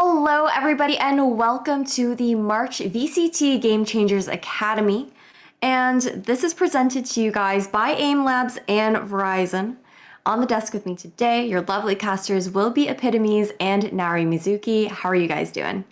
Hello, everybody, and welcome to the March VCT Game Changers Academy. And this is presented to you guys by AIM Labs and Verizon. On the desk with me today, your lovely casters will be Epitomes and Nari Mizuki. How are you guys doing?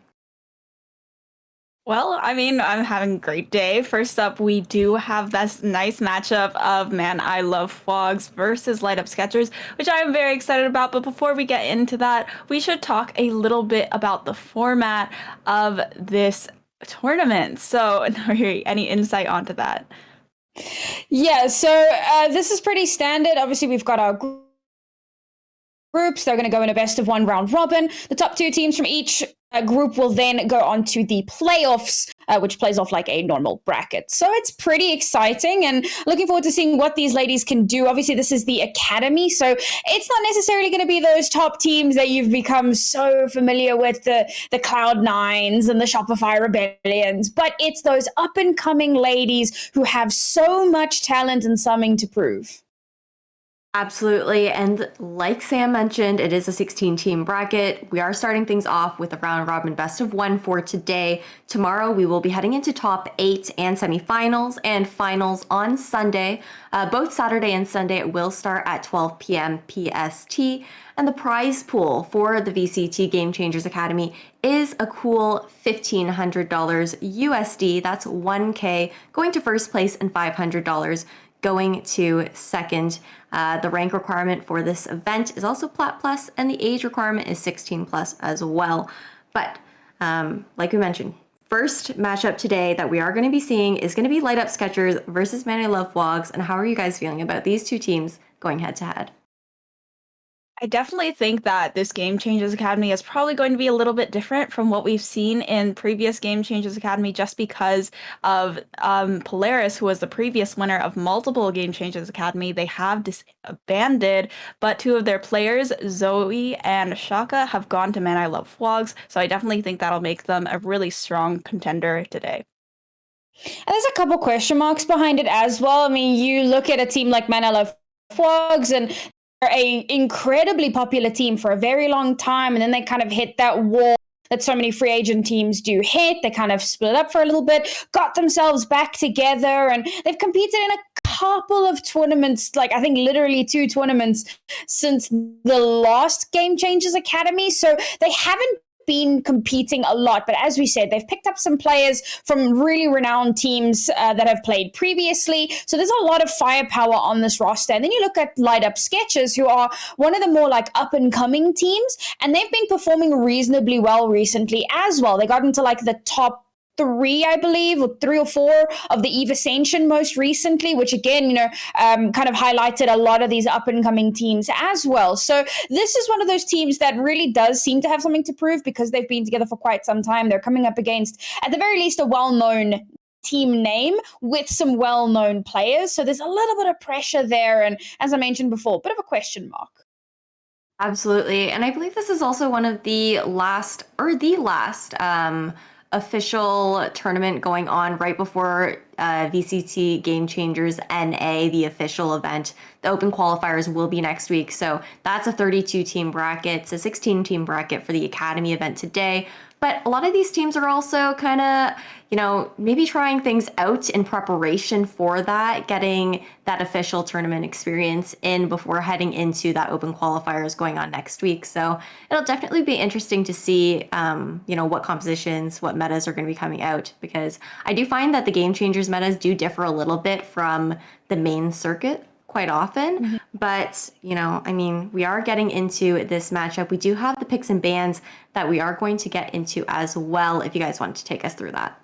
Well, I'm having a great day. First up, we do have this nice matchup of Man, I Love FWOGS versus Light Up Sketchers, which I am very excited about. But before we get into that, we should talk a little bit about the format of this tournament. So, Nori, any insight onto that? Yeah, so this is pretty standard. Obviously, we've got our groups. They're going to go in a best of one round robin. The top two teams from each group will then go on to the playoffs, which plays off like a normal bracket. So it's pretty exciting and looking forward to seeing what these ladies can do. Obviously, this is the academy, so it's not necessarily going to be those top teams that you've become so familiar with, the Cloud9s and the Shopify Rebellions, but it's those up and coming ladies who have so much talent and something to prove. Absolutely. And like Sam mentioned, it is a 16-team bracket. We are starting things off with a round robin best of one for today. Tomorrow, we will be heading into top 8 and semifinals and finals on Sunday. Both Saturday and Sunday will start at 12 p.m. PST. And the prize pool for the VCT Game Changers Academy is a cool $1,500 USD. That's 1K going to first place and $500 going to second. The rank requirement for this event is also Plat Plus, and the age requirement is 16 plus as well. But like we mentioned, first matchup today that we are going to be seeing is going to be Light Up Sketchers versus Man I Love Vlogs. And how are you guys feeling about these two teams going head to head? I definitely think that this Game Changers Academy is probably going to be a little bit different from what we've seen in previous Game Changers Academy just because of Polaris, who was the previous winner of multiple Game Changers Academy. They have disbanded, but two of their players, Zoe and Shaka, have gone to Man I Love Vlogs. So I definitely think that'll make them a really strong contender today. And there's a couple question marks behind it as well. I mean, you look at a team like Man I Love Frogs, and they're a incredibly popular team for a very long time, and then they kind of hit that wall that so many free agent teams do hit. They kind of split up for a little bit, got themselves back together, and they've competed in a couple of tournaments, like I think literally two tournaments since the last Game Changers Academy. So they haven't been competing a lot, but as we said, they've picked up some players from really renowned teams that have played previously. So there's a lot of firepower on this roster. And then you look at Light Up Sketches, who are one of the more like up and coming teams, and they've been performing reasonably well recently as well. They got into like the top three, I believe, or three or four of the Eve Ascension most recently, which again, kind of highlighted a lot of these up and coming teams as well. So this is one of those teams that really does seem to have something to prove because they've been together for quite some time. They're coming up against, at the very least, a well-known team name with some well-known players. So there's a little bit of pressure there. And as I mentioned before, a bit of a question mark. Absolutely. And I believe this is also one of the last, or the last, official tournament going on right before VCT Game Changers NA, the official event. The open qualifiers will be next week. So that's a 32 team bracket. It's a 16 team bracket for the Academy event today. But a lot of these teams are also kind of, maybe trying things out in preparation for that, getting that official tournament experience in before heading into that open qualifiers going on next week. So it'll definitely be interesting to see, what compositions, what metas are going to be coming out, because I do find that the Game Changers metas do differ a little bit from the main circuit quite often. Mm-hmm. But, we are getting into this matchup. We do have the picks and bans that we are going to get into as well, if you guys want to take us through that.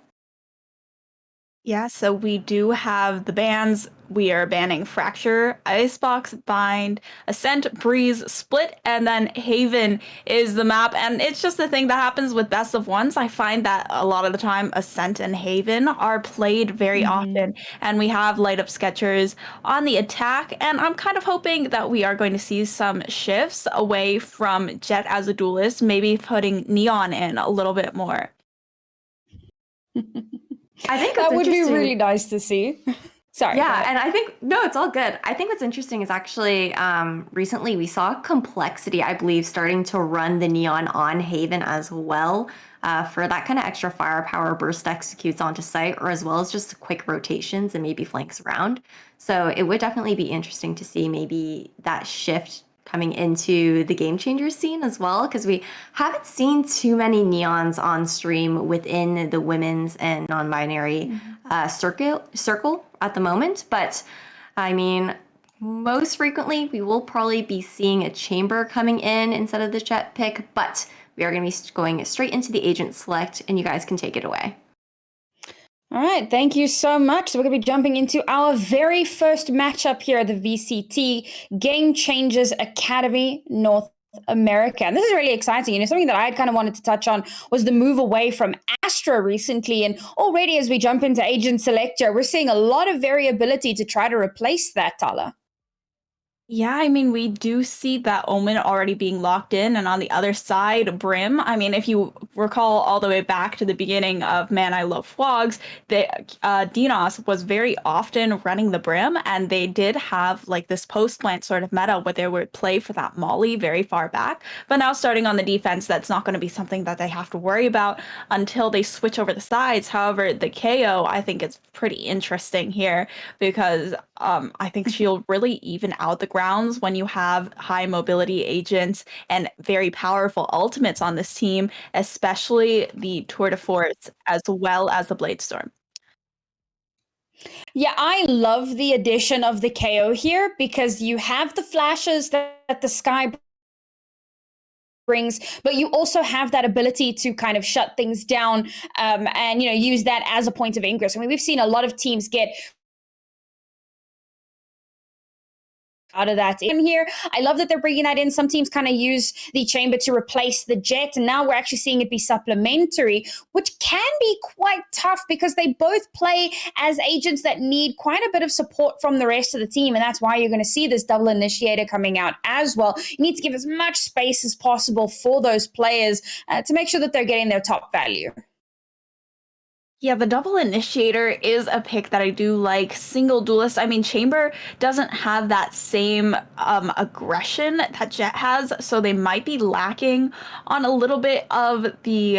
Yeah, so we do have the bans. We are banning Fracture, Icebox, Bind, Ascent, Breeze, Split, and then Haven is the map. And it's just the thing that happens with best of ones. I find that a lot of the time Ascent and Haven are played very often. And we have Light Up Sketchers on the attack. And I'm kind of hoping that we are going to see some shifts away from Jet as a duelist, maybe putting Neon in a little bit more. I think that would be really nice to see. Sorry. go Yeah, ahead. and I think no, it's all good. I think what's interesting is actually recently we saw Complexity, I believe, starting to run the Neon on Haven as well for that kind of extra firepower burst executes onto site, or as well as just quick rotations and maybe flanks around. So it would definitely be interesting to see maybe that shift coming into the game changers scene as well, because we haven't seen too many neons on stream within the women's and non-binary circle at the moment. But I mean, most frequently we will probably be seeing a chamber coming in instead of the jet pick, but we are going to be going straight into the agent select, and you guys can take it away. All right, thank you so much. So we're going to be jumping into our very first matchup here at the VCT Game Changers Academy North America. And this is really exciting. Something that I kind of wanted to touch on was the move away from Astra recently. And already as we jump into Agent Selector, we're seeing a lot of variability to try to replace that, Tala. Yeah, I mean, we do see that Omen already being locked in, and on the other side, Brim. I mean, if you recall all the way back to the beginning of Man, I Love FWOGS, Dinos was very often running the Brim, and they did have like this post-plant sort of meta where they would play for that Molly very far back. But now starting on the defense, that's not going to be something that they have to worry about until they switch over the sides. However, the KO, I think it's pretty interesting here because I think she'll really even out the grounds when you have high mobility agents and very powerful ultimates on this team, especially the Tour de Force as well as the Bladestorm. Yeah, I love the addition of the KO here because you have the flashes that the Sky brings, but you also have that ability to kind of shut things down and use that as a point of ingress. I mean, we've seen a lot of teams get out of that in here. I love that they're bringing that in. Some teams kind of use the chamber to replace the jet, and now we're actually seeing it be supplementary, which can be quite tough because they both play as agents that need quite a bit of support from the rest of the team, and that's why you're going to see this double initiator coming out as well. You need to give as much space as possible for those players to make sure that they're getting their top value. Yeah, the double initiator is a pick that I do like. Single duelist, I mean, Chamber doesn't have that same aggression that Jet has, so they might be lacking on a little bit of the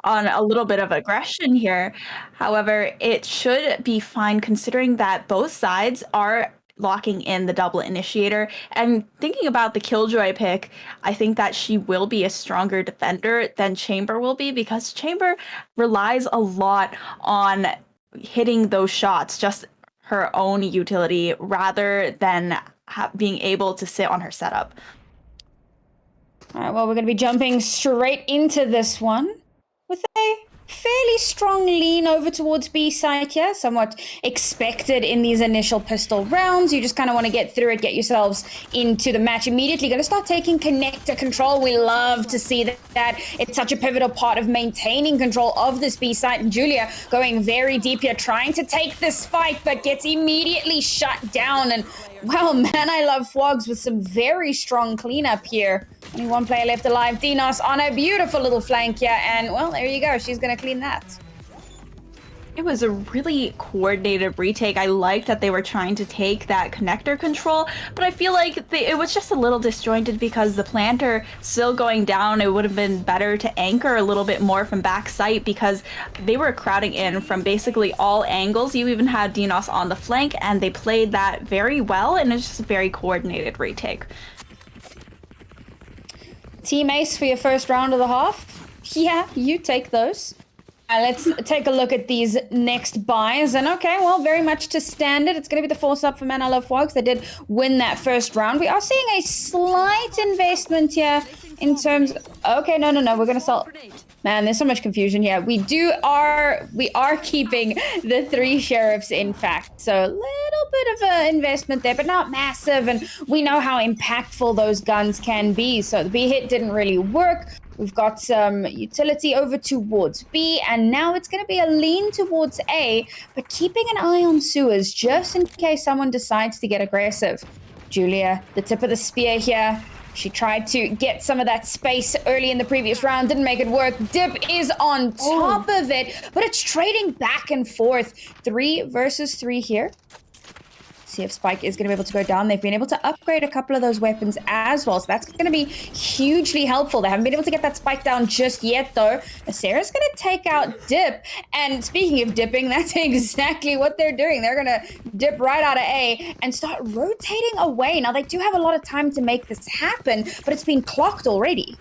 aggression here. However, it should be fine considering that both sides are locking in the double initiator. And thinking about the Killjoy pick, I think that she will be a stronger defender than Chamber will be because Chamber relies a lot on hitting those shots, just her own utility, rather than being able to sit on her setup. All right, well, we're going to be jumping straight into this one with a fairly strong lean over towards B side here, somewhat expected in these initial pistol rounds. You just kind of want to get through it, get yourselves into the match immediately. Going to start taking connector control. We love to see that. It's such a pivotal part of maintaining control of this B side. And Julia going very deep here, trying to take this fight, but gets immediately shut down. And well, Man, I Love FWOGS with some very strong cleanup here. Only one player left alive. Dinos on a beautiful little flank here. And, well, there you go. She's going to clean that. It was a really coordinated retake. I liked that they were trying to take that connector control, but I feel like it was just a little disjointed because the planter still going down. It would have been better to anchor a little bit more from back sight because they were crowding in from basically all angles. You even had Dinos on the flank, and they played that very well, and it's just a very coordinated retake. Team Ace for your first round of the half. Yeah, you take those. Let's take a look at these next buys. And okay, well, very much to standard. It's going to be the force up for Man, I Love FWOGS. They did win that first round. We are seeing a slight investment here in terms of, okay, no. We're going to sell. Man, there's so much confusion here. We are keeping the 3 sheriffs, in fact. So a little bit of an investment there, but not massive. And we know how impactful those guns can be. So the B hit didn't really work. We've got some utility over towards B, and now it's going to be a lean towards A, but keeping an eye on sewers just in case someone decides to get aggressive. Julia, the tip of the spear here. She tried to get some of that space early in the previous round, didn't make it work. Dip is on top of it, but it's trading back and forth. 3 versus 3 here. See if Spike is going to be able to go down. They've been able to upgrade a couple of those weapons as well, so that's going to be hugely helpful. They haven't been able to get that Spike down just yet, though. Sarah's going to take out Dip, and speaking of dipping, that's exactly what they're doing. They're going to dip right out of A and start rotating away. Now, they do have a lot of time to make this happen, but it's been clocked already.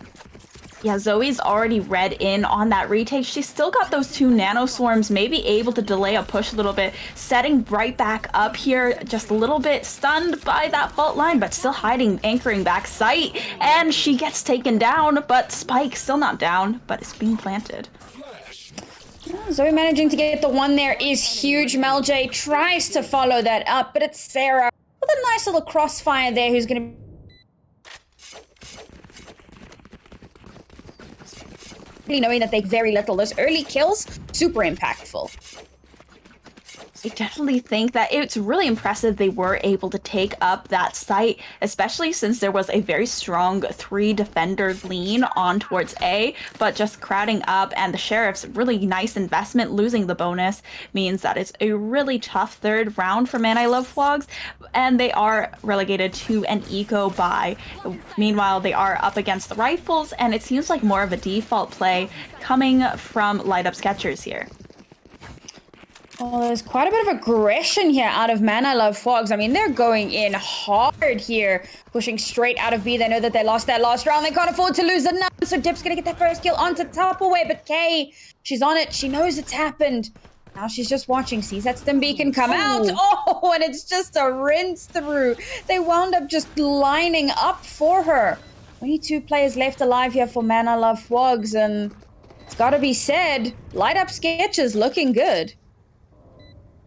Yeah, Zoe's already read in on that retake. She's still got those 2 nano swarms, maybe able to delay a push a little bit, setting right back up here, just a little bit stunned by that fault line, but still hiding, anchoring back sight, and she gets taken down, but Spike still not down, but it's being planted. Zoe managing to get the 1 there is huge. Mel J tries to follow that up, but it's Sarah with a nice little crossfire there who's going to knowing that they very little. Those early kills, super impactful. I definitely think that it's really impressive they were able to take up that site, especially since there was a very strong 3 defender lean on towards A, but just crowding up, and the Sheriff's really nice investment losing the bonus means that it's a really tough 3rd round for Man I Love FWOGS, and they are relegated to an eco buy. Meanwhile, they are up against the rifles, and it seems like more of a default play coming from Light Up Sketchers here. Oh, there's quite a bit of aggression here out of Man I Love FWOGS. I mean, they're going in hard here, pushing straight out of B. They know that they lost that last round. They can't afford to lose another, so Dip's gonna get that first kill onto top away, but Kay, she's on it. She knows it's happened. Now she's just watching, sees that stim beacon come out. Oh, and it's just a rinse through. They wound up just lining up for her. Only 2 players left alive here for Man I Love FWOGS, and it's gotta be said, Light Up Sketches looking good.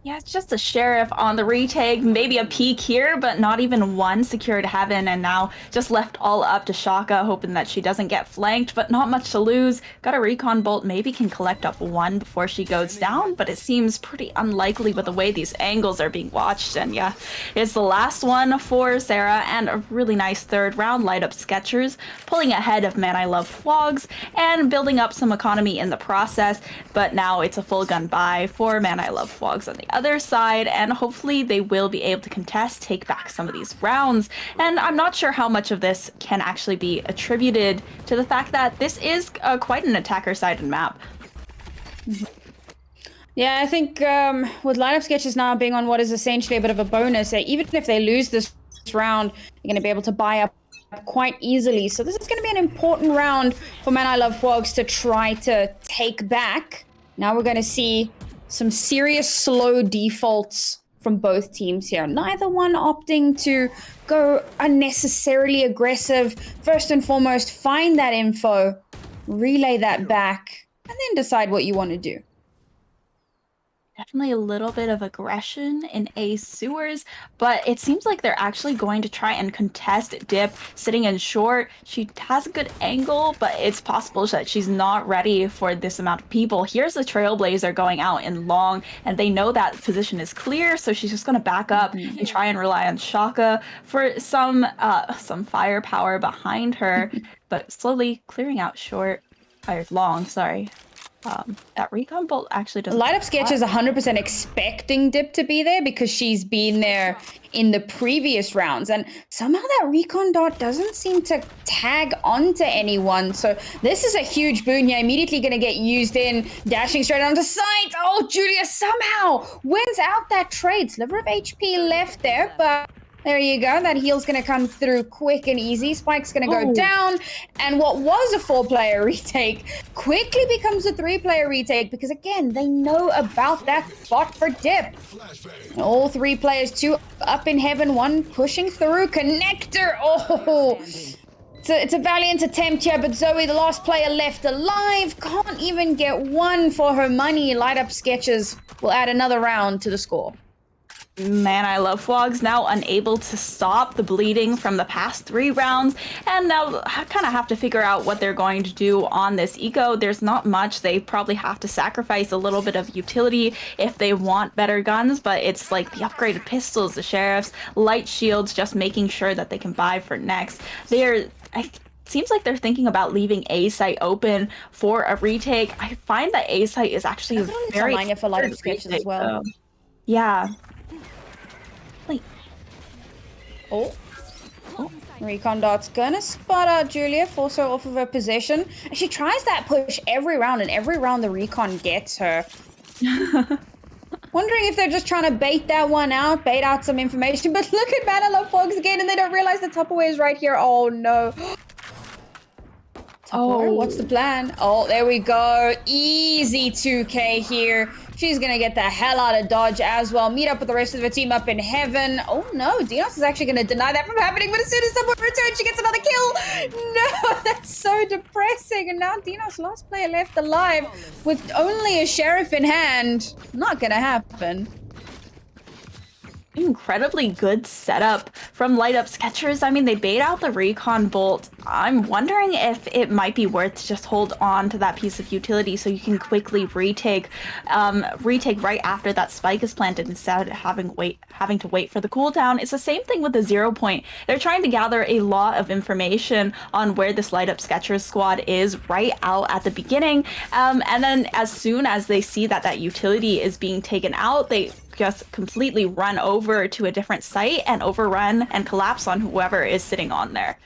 Yeah, it's just a Sheriff on the retake, maybe a peek here, but not even 1 secured heaven, and now just left all up to Shaka, hoping that she doesn't get flanked, but not much to lose. Got a recon bolt, maybe can collect up 1 before she goes down, but it seems pretty unlikely with the way these angles are being watched, and yeah, it's the last one for Sarah, and a really nice 3rd round. Light Up Sketchers pulling ahead of Man I Love FWOGS, and building up some economy in the process, but now it's a full gun buy for Man I Love FWOGS on the other side, and hopefully they will be able to contest, take back some of these rounds. And I'm not sure how much of this can actually be attributed to the fact that this is quite an attacker-sided map. Yeah, I think with Light Up Sketches now being on what is essentially a bit of a bonus, even if they lose this round, you're going to be able to buy up quite easily. So this is going to be an important round for Man I Love FWOGS to try to take back. Now we're going to see some serious slow defaults from both teams here. Neither one opting to go unnecessarily aggressive. First and foremost, find that info, relay that back, and then decide what you want to do. Definitely a little bit of aggression in A sewers, but it seems like they're actually going to try and contest Dip sitting in short. She has a good angle, but it's possible that she's not ready for this amount of people. Here's the Trailblazer going out in long, and they know that position is clear, so she's just going to back up and try and rely on Shaka for some firepower behind her, but slowly clearing out short, or long, sorry. That recon bolt actually doesn't. Light Up Sketch is 100% expecting Dip to be there because she's been there in the previous rounds, and somehow that recon dot doesn't seem to tag onto anyone. So this is a huge boon here. Immediately going to get used in, dashing straight onto sight. Oh, Julia somehow wins out that trade. Sliver of HP left there, but there you go. That heal's going to come through quick and easy. Spike's going to go down. And what was a 4-player retake quickly becomes a 3-player retake because, again, they know about that spot for Dip. All 3 players, 2 up in heaven, 1 pushing through. Connector. Oh, it's a valiant attempt here, but Zoe, the last player left alive, can't even get 1 for her money. Light Up Sketches will add another round to the score. Man, I love FWOGS now unable to stop the bleeding from the past 3 rounds, and now I kind of have to figure out what they're going to do on this eco. There's not much. They probably have to sacrifice a little bit of utility if they want better guns, but it's like the upgraded pistols, the sheriffs, light shields, just making sure that they can buy for next. Seems like they're thinking about leaving A site open for a retake. I find that A site is actually a very good for light sketches as well. Yeah. Wait. Oh. Recon Dot's gonna spot out Julia, force her off of her position. And she tries that push every round, and every round the Recon gets her. Wondering if they're just trying to bait that one out, bait out some information. But look at Man, I Love FWOGS again, and they don't realize the Tupperware is right here. Oh no. Oh, what's the plan? Oh, there we go. Easy 2K here. She's gonna get the hell out of Dodge as well. Meet up with the rest of the team up in heaven. Oh no, Dinos is actually gonna deny that from happening, but as soon as someone returns, she gets another kill. No, that's so depressing. And now Dinos, last player left alive with only a sheriff in hand. Not gonna happen. Incredibly good setup from Light Up Sketchers. I mean, they bait out the Recon Bolt. I'm wondering if it might be worth to just hold on to that piece of utility so you can quickly retake right after that spike is planted instead of having to wait for the cooldown. It's the same thing with the 0 point. They're trying to gather a lot of information on where this Light Up Sketchers squad is right out at the beginning. And then as soon as they see that that utility is being taken out, they just completely run over to a different site and overrun and collapse on whoever is sitting on there.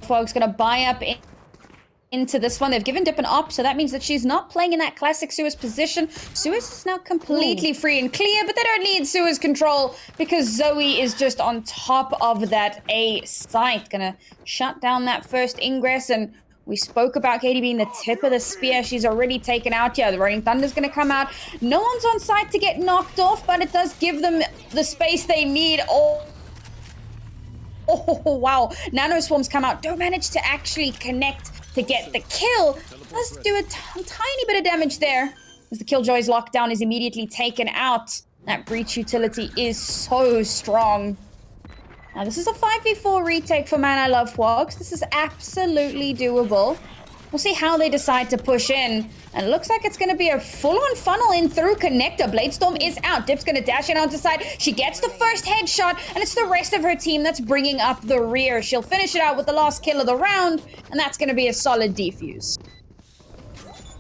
FWOGS gonna buy up into this one. They've given Dip an op, so that means that she's not playing in that classic Suez position. Suez is now completely free and clear, but they don't need Suez control because Zoe is just on top of that A site. Gonna shut down that first ingress, and we spoke about Katie being the tip of the spear. She's already taken out here. The Rolling Thunder's going to come out. No one's on site to get knocked off, but it does give them the space they need. Oh, wow. Nano Swarms come out. Don't manage to actually connect to get the kill. Let's do a tiny bit of damage there. As the Killjoy's lockdown is immediately taken out. That breach utility is so strong. Now, this is a 5v4 retake for Man, I Love FWOGS. This is absolutely doable. We'll see how they decide to push in. And it looks like it's going to be a full-on funnel in through connector. Bladestorm is out. Dip's going to dash in onto side. She gets the first headshot, and it's the rest of her team that's bringing up the rear. She'll finish it out with the last kill of the round, and that's going to be a solid defuse.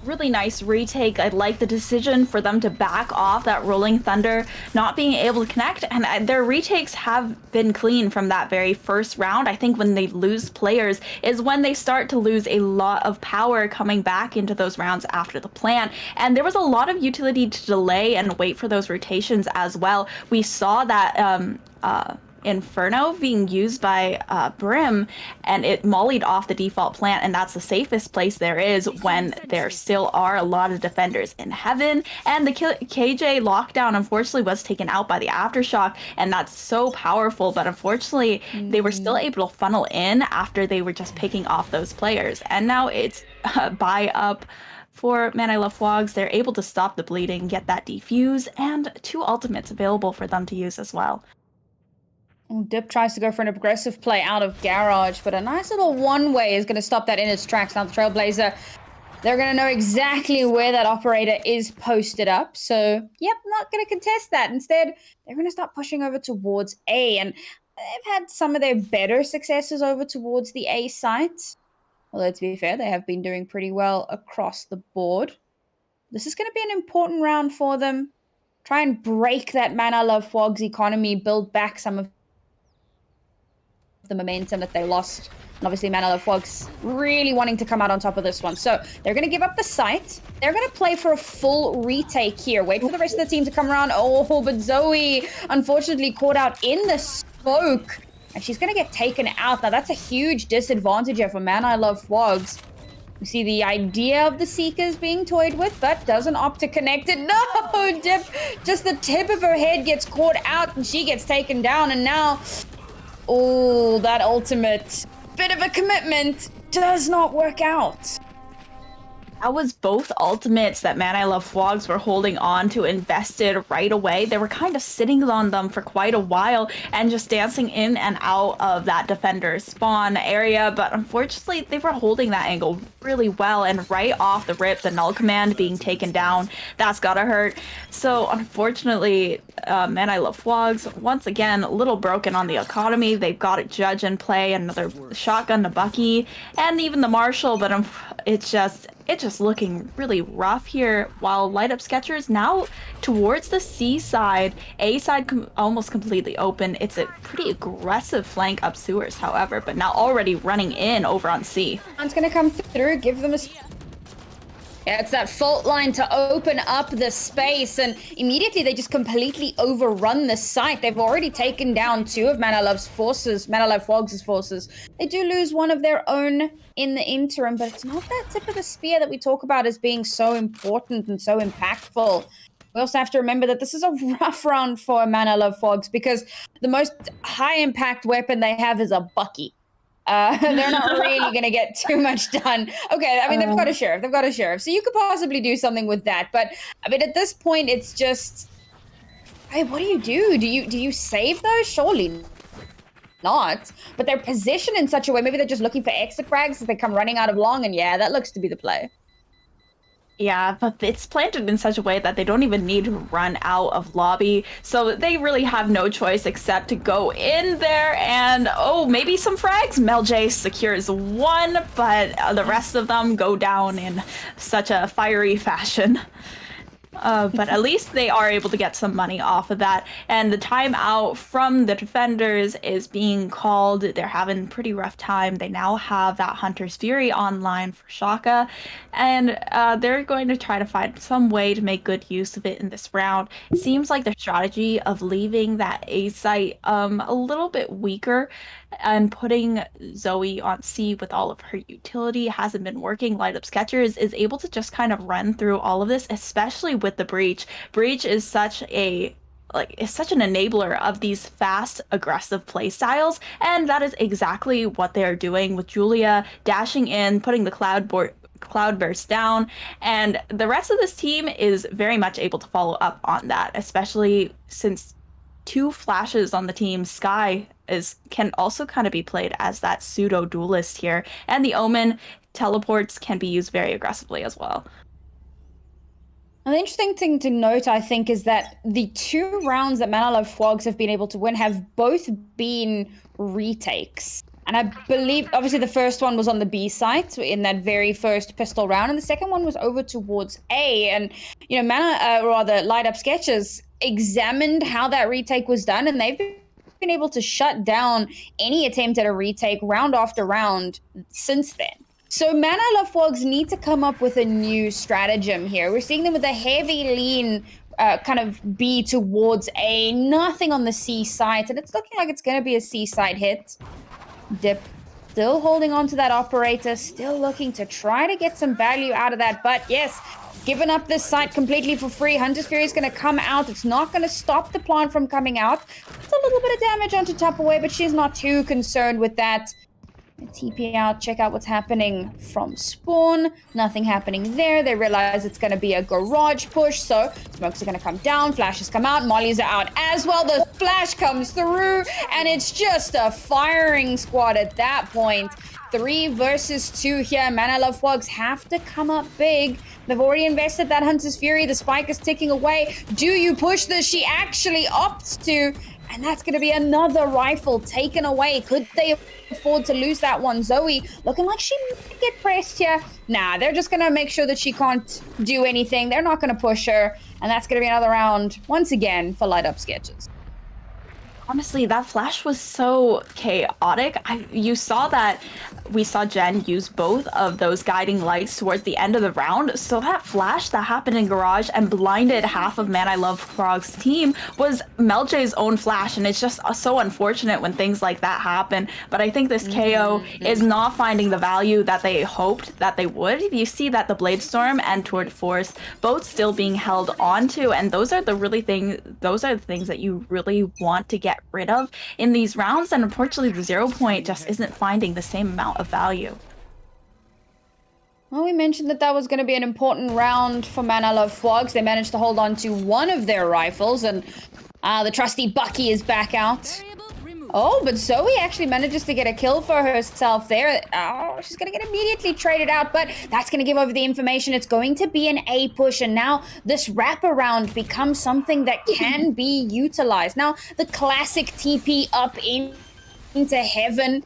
Really nice retake. I like the decision for them to back off that Rolling Thunder not being able to connect, and their retakes have been clean from that very first round. I think when they lose players is when they start to lose a lot of power coming back into those rounds after the plant, and there was a lot of utility to delay and wait for those rotations as well. We saw that Inferno being used by Brim, and it mollied off the default plant, and that's the safest place there is when there still are a lot of defenders in heaven. And the KJ lockdown unfortunately was taken out by the aftershock, and that's so powerful, but unfortunately they were still able to funnel in after they were just picking off those players. And now it's buy up for Man, I Love FWOGS. They're able to stop the bleeding, get that defuse, and 2 ultimates available for them to use as well. Dip tries to go for an aggressive play out of Garage, but a nice little one-way is going to stop that in its tracks. Now the Trailblazer, they're going to know exactly where that operator is posted up. So, yep, not going to contest that. Instead, they're going to start pushing over towards A, and they've had some of their better successes over towards the A site. Although, to be fair, they have been doing pretty well across the board. This is going to be an important round for them. Try and break that Man, I Love FWOGS economy, build back some of the momentum that they lost. And obviously Man, I Love FWOGS really wanting to come out on top of this one. So they're going to give up the site. They're going to play for a full retake here. Wait for the rest of the team to come around. Oh, but Zoe unfortunately caught out in the smoke. And she's going to get taken out. Now that's a huge disadvantage here for Man, I Love FWOGS. You see the idea of the Seekers being toyed with, but doesn't opt to connect it. No, Dip, just the tip of her head gets caught out and she gets taken down. And now, oh, that ultimate bit of a commitment does not work out. That was both ultimates that Man I Love FWOGS were holding on to, invested right away. They were kind of sitting on them for quite a while and just dancing in and out of that defender spawn area, but unfortunately they were holding that angle really well, and right off the rip, the null command being taken down, that's gotta hurt. So unfortunately, Man I Love FWOGS, once again, a little broken on the economy. They've got a Judge in play, another shotgun to Bucky, and even the Marshal, but it's just looking really rough here, while Light Up Sketchers now towards the C side. A side almost completely open. It's a pretty aggressive flank up sewers, however, but now already running in over on C. It's gonna come through, give them a... Yeah, it's that fault line to open up the space, and immediately they just completely overrun the site. They've already taken down 2 of Man I Love's forces, Man I Love FWOGS' forces. They do lose one of their own in the interim, but it's not that tip of the spear that we talk about as being so important and so impactful. We also have to remember that this is a rough round for Man I Love FWOGS, because the most high impact weapon they have is a Bucky. They're not really going to get too much done. Okay, I mean, they've got a sheriff. They've got a sheriff. So you could possibly do something with that. But, I mean, at this point, it's just... Hey, what do you do? Do you save those? Surely not. But they're positioned in such a way. Maybe they're just looking for exit frags as they come running out of long. And yeah, that looks to be the play. Yeah, but it's planted in such a way that they don't even need to run out of lobby, so they really have no choice except to go in there and, oh, maybe some frags. Mel-J secures 1, but the rest of them go down in such a fiery fashion. But at least they are able to get some money off of that. And the timeout from the defenders is being called. They're having a pretty rough time. They now have that Hunter's Fury online for Shaka. And they're going to try to find some way to make good use of it in this round. It seems like the strategy of leaving that A site a little bit weaker and putting Zoe on C with all of her utility hasn't been working. Light Up Sketchers is able to just kind of run through all of this, especially with the Breach. Breach is such an enabler of these fast, aggressive play styles, and that is exactly what they are doing with Julia dashing in, putting the Cloudburst down, and the rest of this team is very much able to follow up on that, especially since 2 flashes on the team. Sky can also kind of be played as that pseudo duelist here, and the Omen teleports can be used very aggressively as well. An interesting thing to note, I think, is that the 2 rounds that Man I Love FWOGS have been able to win have both been retakes. And I believe, obviously, the first one was on the B site in that very first pistol round, and the second one was over towards A. And, you know, Light Up Sketches examined how that retake was done, and they've been able to shut down any attempt at a retake round after round since then. So Man I Love FWOGS need to come up with a new stratagem here. We're seeing them with a heavy lean kind of B towards A, nothing on the C site, and it's looking like it's going to be a C site hit. Dip still holding on to that operator, still looking to try to get some value out of that, but yes, giving up this site completely for free. Hunter's Fury is going to come out. It's not going to stop the plant from coming out. It's a little bit of damage onto Tupperware, but she's not too concerned with that. TP out, check out what's happening from spawn. Nothing happening there. They realize it's going to be a garage push, so smokes are going to come down, flashes come out, mollies are out as well. The flash comes through, and it's just a firing squad at that point. 3 versus 2 here. Man I Love FWOGS have to come up big. They've already invested that Hunter's Fury. The spike is ticking away. Do you push this? She actually opts to, and that's going to be another rifle taken away. Could they afford to lose that one? Zoe looking like she might get pressed here. Nah, they're just going to make sure that she can't do anything. They're not going to push her, and that's going to be another round once again for Light Up Sketches. Honestly, that flash was so chaotic. You saw that we saw Jen use both of those guiding lights towards the end of the round. So that flash that happened in Garage and blinded half of Man I Love FWOGS' team was Mel-J's own flash. And it's just so unfortunate when things like that happen. But I think this KO is not finding the value that they hoped that they would. You see that the Blade Storm and Tour de Force both still being held onto. And those are the things that you really want to get rid of in these rounds, and unfortunately the 0 point just isn't finding the same amount of value. Well, we mentioned that that was going to be an important round for Man I Love FWOGS. They managed to hold on to one of their rifles, and the trusty Bucky is back out. Oh, but Zoe actually manages to get a kill for herself there. Oh, she's going to get immediately traded out, but that's going to give over the information. It's going to be an A push, and now this wraparound becomes something that can be utilized. Now, the classic TP up into heaven.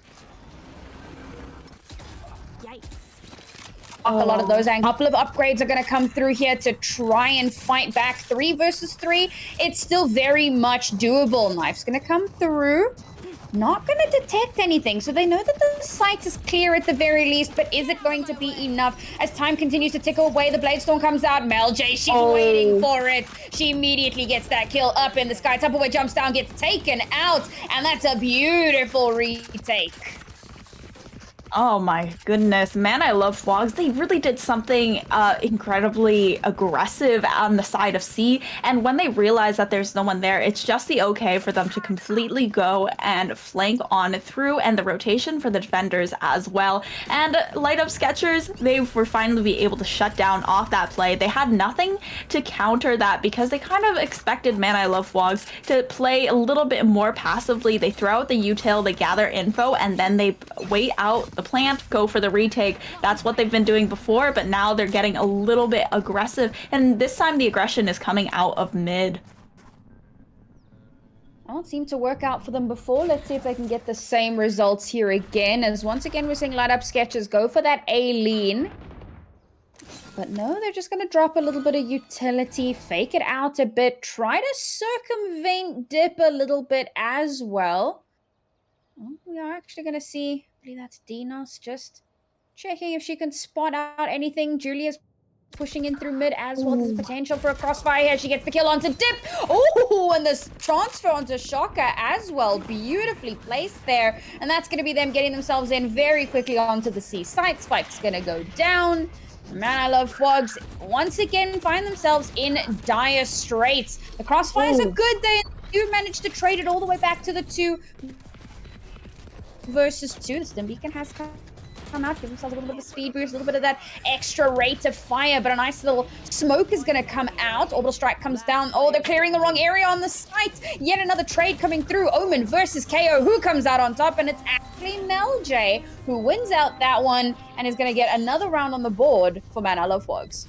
A lot of those, and a couple of upgrades are going to come through here to try and fight back 3 versus 3. It's still very much doable. Knife's going to come through. Not going to detect anything, so they know that the site is clear at the very least, but is it going to be enough? As time continues to tick away, the Bladestorm comes out. Mel J, she's waiting for it. She immediately gets that kill up in the sky. Tupperware jumps down, gets taken out, and that's a beautiful retake. Oh my goodness, man, I love FWOGS. They really did something incredibly aggressive on the side of C, and when they realize that there's no one there, it's just the okay for them to completely go and flank on through, and the rotation for the defenders as well. And Light Up Sketchers, they were finally be able to shut down off that play. They had nothing to counter that because they kind of expected Man I Love FWOGS to play a little bit more passively. They throw out the util, they gather info, and then they wait out the plant, go for the retake. That's what they've been doing before, but now they're getting a little bit aggressive, and this time the aggression is coming out of mid. Well, it seemed to work out for them before. Let's see if they can get the same results here again, as once again we're seeing Light Up Sketches go for that A lean. But no, they're just going to drop a little bit of utility, fake it out a bit, try to circumvent dip a little bit as well. Well, we are actually going to see, I believe that's Dinos just checking if she can spot out anything. Julia's pushing in through mid as well. There's a potential for a crossfire here. She gets the kill onto Dip. Oh, and this transfer onto Shocker as well. Beautifully placed there. And that's going to be them getting themselves in very quickly onto the C site. Spike's going to go down. Man, I love FWOGS. Once again, find themselves in dire straits. The crossfires are good. They do manage to trade it all the way back to the 2 versus 2. The Stim Beacon has come out, give themselves a little bit of a speed boost, a little bit of that extra rate of fire, but a nice little smoke is going to come out. Orbital Strike comes down. Oh, they're clearing the wrong area on the site. Yet another trade coming through. Omen versus KO. Who comes out on top? And it's actually Mel J who wins out that one and is going to get another round on the board for Man I Love FWOGS.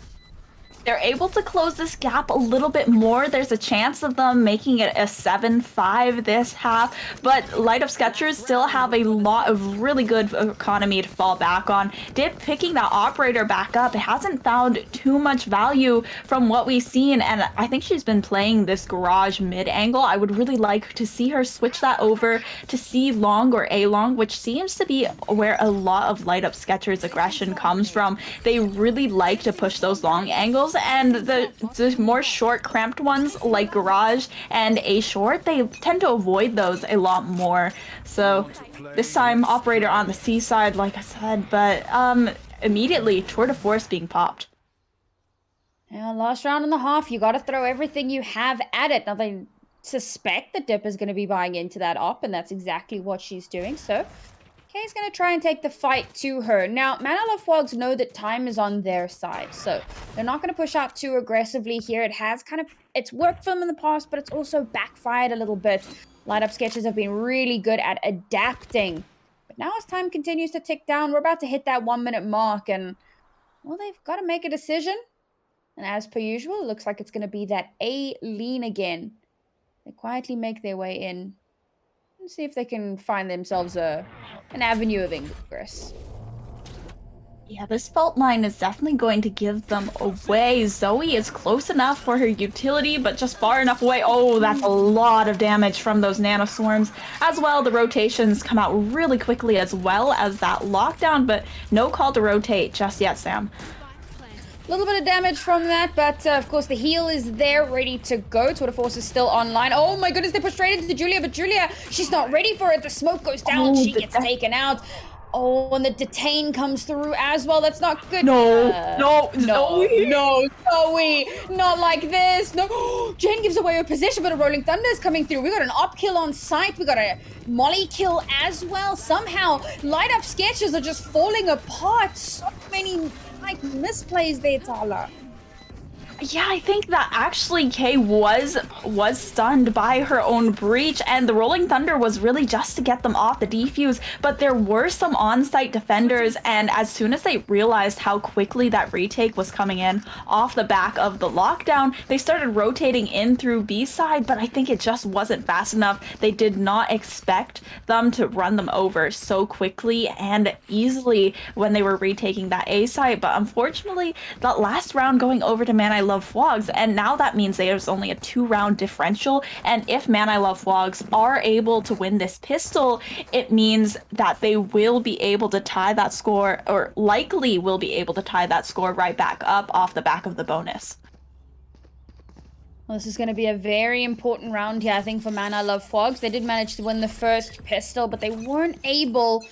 They're able to close this gap a little bit more. There's a chance of them making it a 7-5 this half, but Light Up Sketchers still have a lot of really good economy to fall back on. Dip picking that operator back up. It hasn't found too much value from what we've seen, and I think she's been playing this garage mid angle. I would really like to see her switch that over to C long or A long, which seems to be where a lot of Light Up Sketchers aggression comes from. They really like to push those long angles, and the more short cramped ones like garage and A short, they tend to avoid those a lot more. So this time operator on the C side, like I said, but immediately tour de force being popped. Yeah, last round and a half, you got to throw everything you have at it. Now they suspect that Dip is going to be buying into that op, and that's exactly what she's doing. So Kay's going to try and take the fight to her. Now, Man I Love FWOGS know that time is on their side, so they're not going to push out too aggressively here. It has it's worked for them in the past, but it's also backfired a little bit. Light Up Sketches have been really good at adapting. But now as time continues to tick down, we're about to hit that 1-minute mark, and, well, they've got to make a decision. And as per usual, it looks like it's going to be that A lean again. They quietly make their way in. And see if they can find themselves an avenue of ingress. Yeah, this fault line is definitely going to give them away. Zoe is close enough for her utility, but just far enough away. Oh, that's a lot of damage from those nanoswarms. As well, the rotations come out really quickly as well as that lockdown, but no call to rotate just yet, Sam. A little bit of damage from that, but of course the heal is there, ready to go. Tour de Force is still online. Oh my goodness, they push straight into Julia, but Julia, she's not ready for it. The smoke goes down, she gets taken out. Oh, and the detain comes through as well. That's not good. No, Zoe, not like this. No, Jen gives away her position, but a Rolling Thunder is coming through. We got an op kill on site. We got a Molly kill as well. Somehow, Light Up Sketches are just falling apart. So many like misplays there, Tala. Yeah, I think that actually Kay was stunned by her own breach, and the Rolling Thunder was really just to get them off the defuse, but there were some on-site defenders, and as soon as they realized how quickly that retake was coming in off the back of the lockdown, they started rotating in through B side, but I think it just wasn't fast enough. They did not expect them to run them over so quickly and easily when they were retaking that A site, but unfortunately, that last round going over to Man I Love FWOGS, and now that means there's only a 2-round differential, and if Man I Love FWOGS are able to win this pistol, it means that they will be able to tie that score, or likely will be able to tie that score right back up off the back of the bonus. Well, this is going to be a very important round here, I think, for Man I Love FWOGS. They did manage to win the first pistol, but they weren't able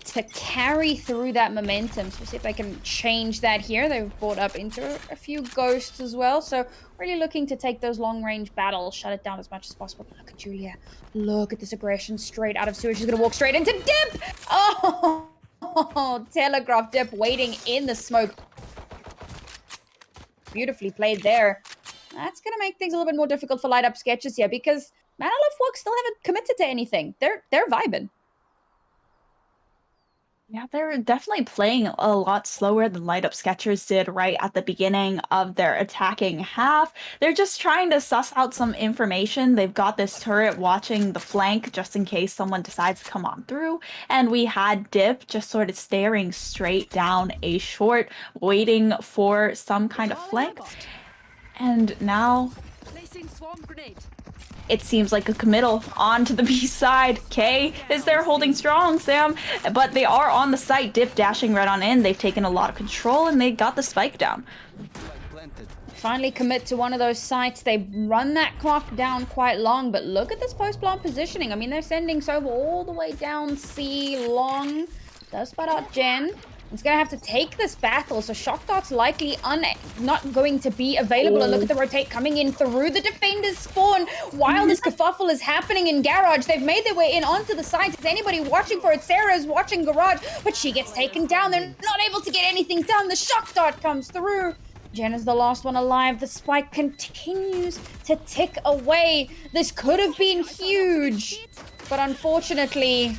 to carry through that momentum. So we'll see if they can change that here. They've brought up into a few ghosts as well. So really looking to take those long-range battles, shut it down as much as possible. But look at Julia. Look at this aggression straight out of sewage. She's going to walk straight into Dip. Oh, telegraph Dip waiting in the smoke. Beautifully played there. That's going to make things a little bit more difficult for Light Up Sketches here because Man I Love FWOGS still haven't committed to anything. They're vibing. Yeah, they're definitely playing a lot slower than Light Up Sketchers did right at the beginning of their attacking half. They're just trying to suss out some information. They've got this turret watching the flank just in case someone decides to come on through. And we had Dip just sort of staring straight down a short, waiting for some kind of flank. And now it seems like a committal onto the B side. Kay is there holding strong, Sam, but they are on the site. Dip dashing right on in. They've taken a lot of control and they got the spike down. Finally commit to one of those sites. They run that clock down quite long, but look at this post-plant positioning. I mean, they're sending Sova all the way down C long. Does spot out Jen. It's going to have to take this battle, so Shock Dart's likely not going to be available. And look at the rotate coming in through the defender's spawn. While this kerfuffle is happening in Garage, they've made their way in onto the site. Is anybody watching for it? Sarah's watching Garage, but she gets taken down. They're not able to get anything done. The Shock Dart comes through. Jen is the last one alive. The spike continues to tick away. This could have been huge, but unfortunately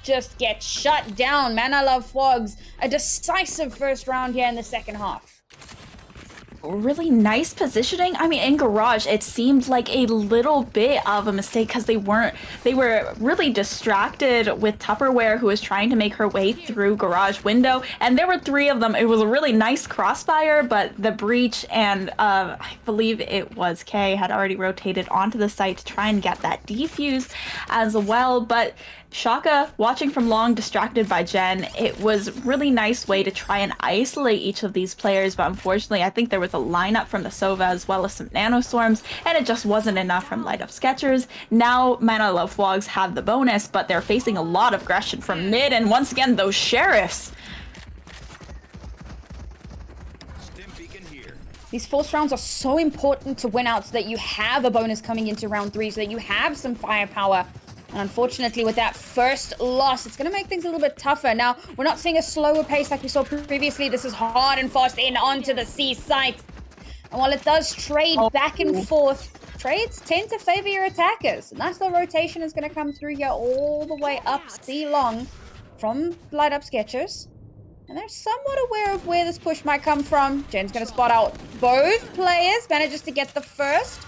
just get shut down. Man I Love FWOGS, a decisive first round here in the second half. Really nice positioning. I mean, in Garage, it seemed like a little bit of a mistake because they were really distracted with Tupperware, who was trying to make her way through Garage window, and there were 3 of them. It was a really nice crossfire, but the breach and I believe it was Kay had already rotated onto the site to try and get that defuse as well, but Shaka, watching from long, distracted by Jen, it was really nice way to try and isolate each of these players, but unfortunately I think there was a lineup from the Sova as well as some nanostorms, and it just wasn't enough from Light Up Sketchers. Now Man I Love FWOGS have the bonus, but they're facing a lot of aggression from mid, and once again those sheriffs. These force rounds are so important to win out so that you have a bonus coming into round 3, so that you have some firepower. And unfortunately, with that first loss, it's going to make things a little bit tougher. Now, we're not seeing a slower pace like we saw previously. This is hard and fast in onto the C site. And while it does trade back and forth, trades tend to favor your attackers. And that's the rotation is going to come through here all the way up C long from Light Up Sketchers. And they're somewhat aware of where this push might come from. Jen's going to spot out both players. Manages to get the first.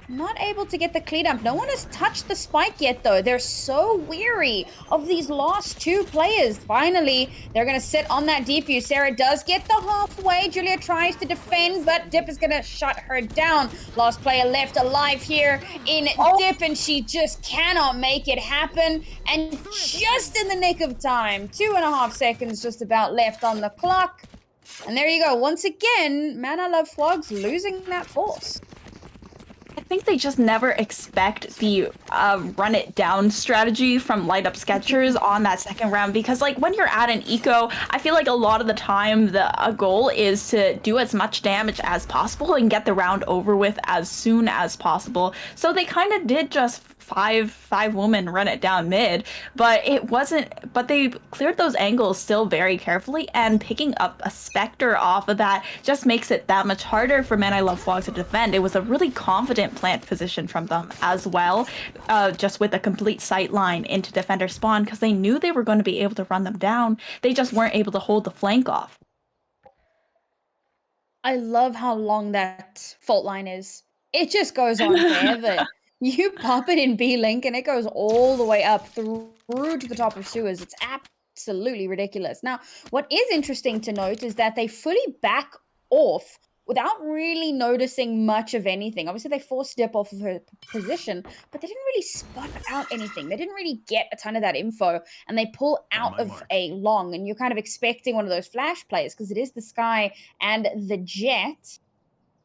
Not able to get the clean up. No one has touched the spike yet, though. They're so weary of these last 2 players. Finally, they're going to sit on that defuse. Sarah does get the halfway. Julia tries to defend, but Dip is going to shut her down. Last player left alive here in Dip, and she just cannot make it happen. And just in the nick of time, 2.5 seconds just about left on the clock. And there you go. Once again, Man I Love FWOGS losing that force. I think they just never expect the run it down strategy from Light Up Sketchers on that second round, because like when you're at an eco, I feel like a lot of the time the goal is to do as much damage as possible and get the round over with as soon as possible. So they kind of did just five women run it down mid, but it wasn't. But they cleared those angles still very carefully, and picking up a Spectre off of that just makes it that much harder for Men I Love FWOGS to defend. It was a really confident plant position from them as well, just with a complete sight line into defender spawn, because they knew they were going to be able to run them down. They just weren't able to hold the flank off. I love how long that fault line is. It just goes on forever. You pop it in B-Link and it goes all the way up through to the top of sewers. It's absolutely ridiculous. Now, what is interesting to note is that they fully back off without really noticing much of anything. Obviously, they forced dip off of her position, but they didn't really spot out anything. They didn't really get a ton of that info, and they pull out of a long, and you're kind of expecting one of those flash plays because it is the Sky and the Jet.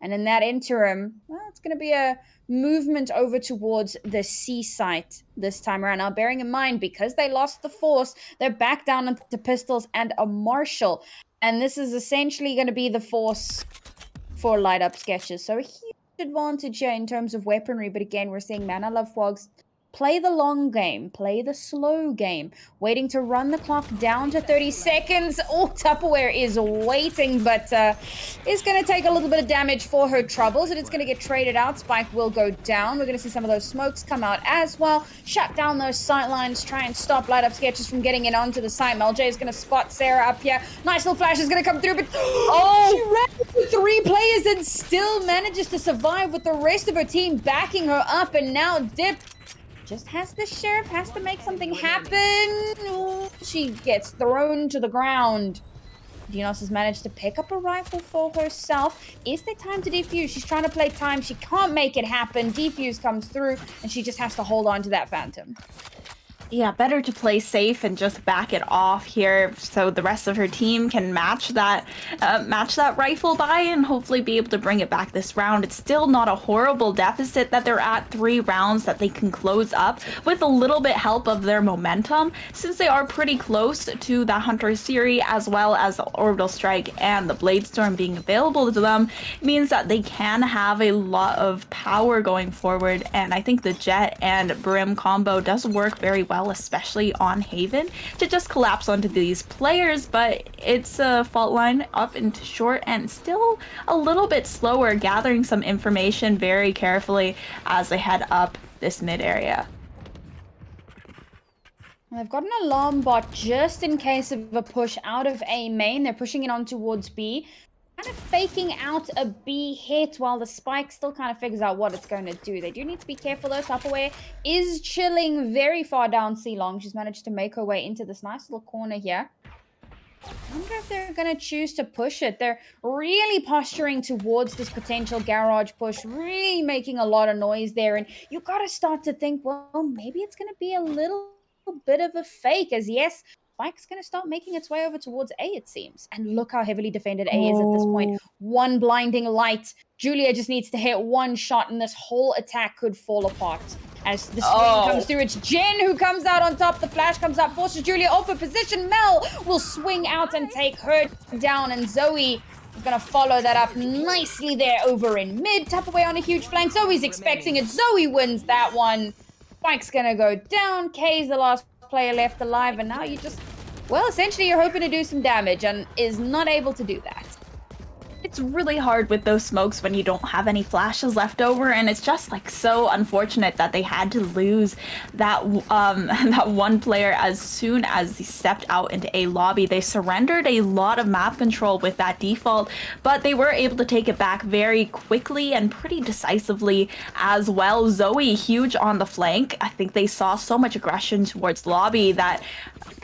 And in that interim, well, it's going to be a movement over towards the C site this time around. Now, bearing in mind, because they lost the force, they're back down into pistols and a Marshall. And this is essentially going to be the force for light up sketches. So a huge advantage here in terms of weaponry. But again, we're seeing Man I Love FWOGS play the long game, play the slow game, waiting to run the clock down to 30 seconds. Oh, Tupperware is waiting, but is going to take a little bit of damage for her troubles, and it's going to get traded out. Spike will go down. We're going to see some of those smokes come out as well. Shut down those sight lines, try and stop light up sketches from getting in onto the site. MLJ is going to spot Sarah up here. Nice little flash is going to come through, but oh, she ran with 3 players and still manages to survive with the rest of her team backing her up, and now Dip just has the sheriff has to make something happen. Ooh, she gets thrown to the ground. Dinos has managed to pick up a rifle for herself. Is there time to defuse? She's trying to play time. She can't make it happen. Defuse comes through, and she just has to hold on to that Phantom. Yeah, better to play safe and just back it off here so the rest of her team can match that rifle buy and hopefully be able to bring it back this round. It's still not a horrible deficit that they're at 3 rounds that they can close up with a little bit help of their momentum, since they are pretty close to the Hunter Series as well as the Orbital Strike and the Blade Storm being available to them. It means that they can have a lot of power going forward, and I think the Jet and Brim combo does work very well, especially on Haven, to just collapse onto these players. But it's a fault line up into short and still a little bit slower, gathering some information very carefully as they head up this mid area. They've got an alarm bot just in case of a push out of A main. They're pushing it on towards B. Kind of faking out a B hit while the Spike still kind of figures out what it's going to do. They do need to be careful though. Tupperware is chilling very far down C long. She's managed to make her way into this nice little corner here. I wonder if they're going to choose to push it. They're really posturing towards this potential garage push, really making a lot of noise there. And you got to start to think, well, maybe it's going to be a little bit of a fake, as yes, Spike's going to start making its way over towards A, it seems. And look how heavily defended A is at this point. One blinding light. Julia just needs to hit one shot, and this whole attack could fall apart. As the swing comes through, it's Jen who comes out on top. The flash comes up, forces Julia off her position. Mel will swing out and take her down, and Zoe is going to follow that up nicely there over in mid. Tupperware on a huge flank. Zoe's expecting it. Zoe wins that one. Spike's going to go down. Kay's the last player left alive, and now you just, well, essentially you're hoping to do some damage and is not able to do that. It's really hard with those smokes when you don't have any flashes left over, and it's just like so unfortunate that they had to lose that that one player as soon as he stepped out into a lobby. They surrendered a lot of map control with that default, but they were able to take it back very quickly and pretty decisively as well. Zoe huge on the flank. I think they saw so much aggression towards lobby that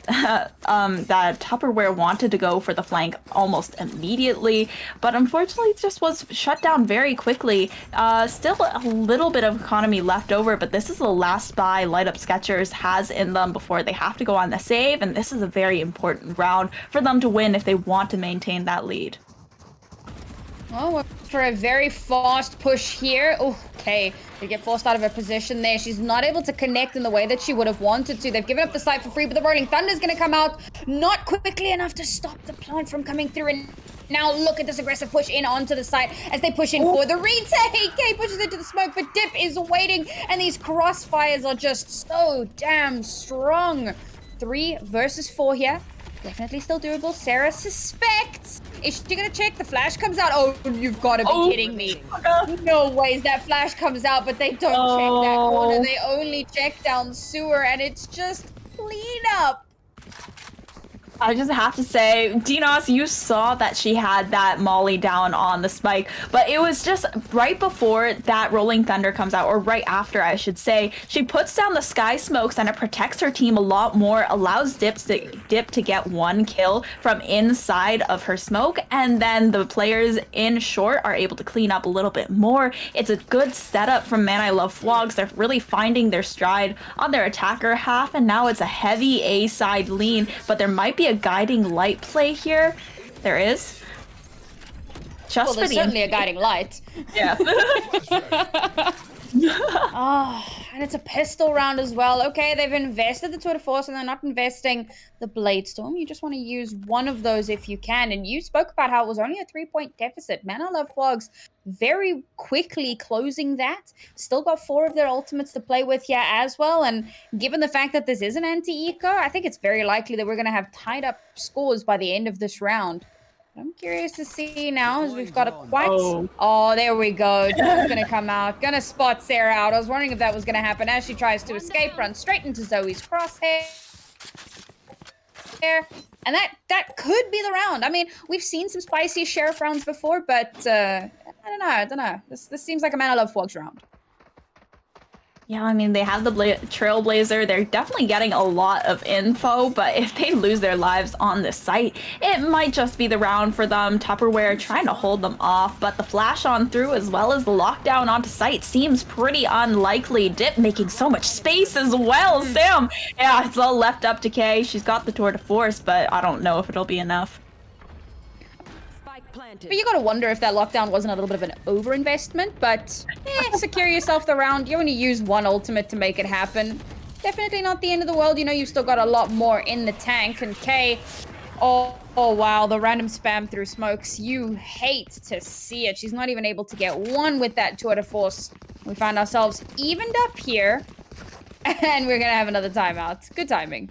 that Tupperware wanted to go for the flank almost immediately, but unfortunately it just was shut down very quickly. Still a little bit of economy left over, but this is the last buy Light Up Sketchers has in them before they have to go on the save, and this is a very important round for them to win if they want to maintain that lead. Oh, for a very fast push here. Oh, okay, they get forced out of her position there. She's not able to connect in the way that she would have wanted to. They've given up the site for free, but the Rolling Thunder's going to come out not quickly enough to stop the plant from coming through. And now look at this aggressive push in onto the site as they push in for the retake. K pushes into the smoke, but Dip is waiting, and these crossfires are just so damn strong. 3 versus 4 here. Definitely still doable. Sarah suspects. Is she gonna check? The flash comes out. Oh, you've got to be kidding me. No ways that flash comes out, but they don't check that corner. They only check down sewer, and it's just cleanup. I just have to say, Dinos, you saw that she had that molly down on the spike, but it was just right before that Rolling Thunder comes out, or right after, I should say. She puts down the sky smokes, and it protects her team a lot more, allows Dip to get 1 kill from inside of her smoke, and then the players in short are able to clean up a little bit more. It's a good setup from Man I Love FWOGS. They're really finding their stride on their attacker half, and now it's a heavy A side lean, but there might be a guiding light play here. There is. Just well, there's certainly a guiding light. Yeah. And it's a pistol round as well. Okay, they've invested the Tour de Force and they're not investing the Blade Storm. You just want to use one of those if you can. And you spoke about how it was only a 3-point deficit. Man, I Love FWOGS very quickly closing that. Still got 4 of their ultimates to play with here as well. And given the fact that this is an anti-eco, I think it's very likely that we're going to have tied up scores by the end of this round. I'm curious to see now as we've got a quite... Oh, there we go. Joe's going to come out. Going to spot Sarah out. I was wondering if that was going to happen as she tries to escape, run straight into Zoe's crosshair. And that could be the round. I mean, we've seen some spicy sheriff rounds before, but I don't know. This seems like a Man I Love FWOGS round. Yeah, I mean, they have the Trailblazer. They're definitely getting a lot of info, but if they lose their lives on this site, it might just be the round for them. Tupperware trying to hold them off, but the flash on through as well as the lockdown onto site seems pretty unlikely. Dip making so much space as well. Sam, yeah, it's all left up to Kay. She's got the Tour de Force, but I don't know if it'll be enough. But you gotta wonder if that lockdown wasn't a little bit of an overinvestment, but secure yourself the round. You only use 1 ultimate to make it happen. Definitely not the end of the world. You know, you've still got a lot more in the tank. And Kay, oh wow, the random spam through smokes. You hate to see it. She's not even able to get 1 with that Tour de Force. We find ourselves evened up here, and we're gonna have another timeout. Good timing.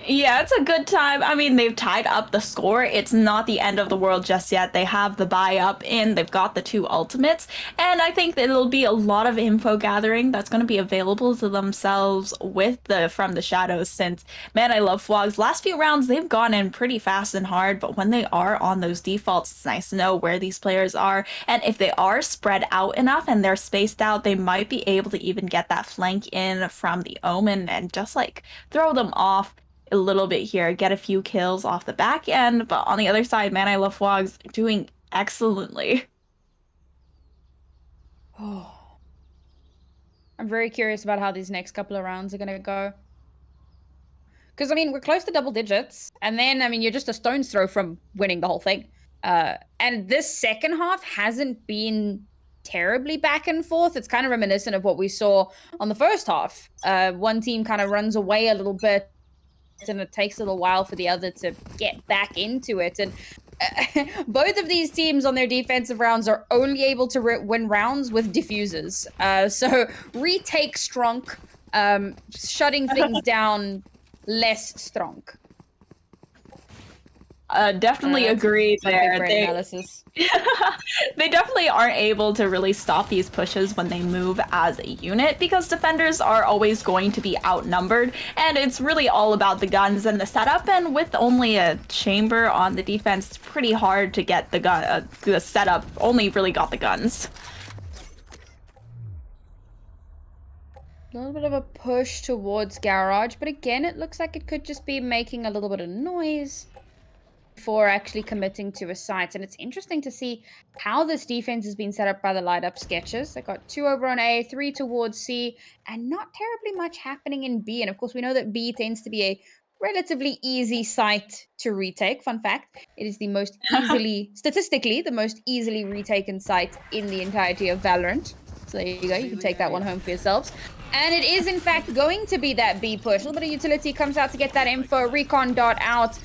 Yeah, it's a good time. I mean, they've tied up the score. It's not the end of the world just yet. They have the buy up in. They've got the 2 ultimates. And I think that it'll be a lot of info gathering that's going to be available to themselves with the From the Shadows, since, man, I love FWOGS. Last few rounds, they've gone in pretty fast and hard, but when they are on those defaults, it's nice to know where these players are. And if they are spread out enough and they're spaced out, they might be able to even get that flank in from the Omen and just, like, throw them off a little bit here, get a few kills off the back end, but on the other side, Man I Love FWOGS doing excellently. Oh. I'm very curious about how these next couple of rounds are going to go. Because, I mean, we're close to double digits, and then, I mean, you're just a stone's throw from winning the whole thing. And this second half hasn't been terribly back and forth. It's kind of reminiscent of what we saw on the first half. One team kind of runs away a little bit, and it takes a little while for the other to get back into it. And both of these teams on their defensive rounds are only able to win rounds with diffusers. So retake strong, shutting things down less strong. Definitely agree there. Analysis. They definitely aren't able to really stop these pushes when they move as a unit, because defenders are always going to be outnumbered, and it's really all about the guns and the setup. And with only a chamber on the defense, it's pretty hard to get the setup. Only really got the guns. A little bit of a push towards garage, but again, it looks like it could just be making a little bit of noise before actually committing to a site. And it's interesting to see how this defense has been set up by the light up sketches. They got 2 over on A, 3 towards C, and not terribly much happening in B. And of course, we know that B tends to be a relatively easy site to retake. Fun fact, It is the most easily, statistically, the most easily retaken site in the entirety of Valorant. So there you go. You can take that one home for yourselves. And it is, in fact, going to be that B push. A little bit of utility comes out to get that info. Recon dart out.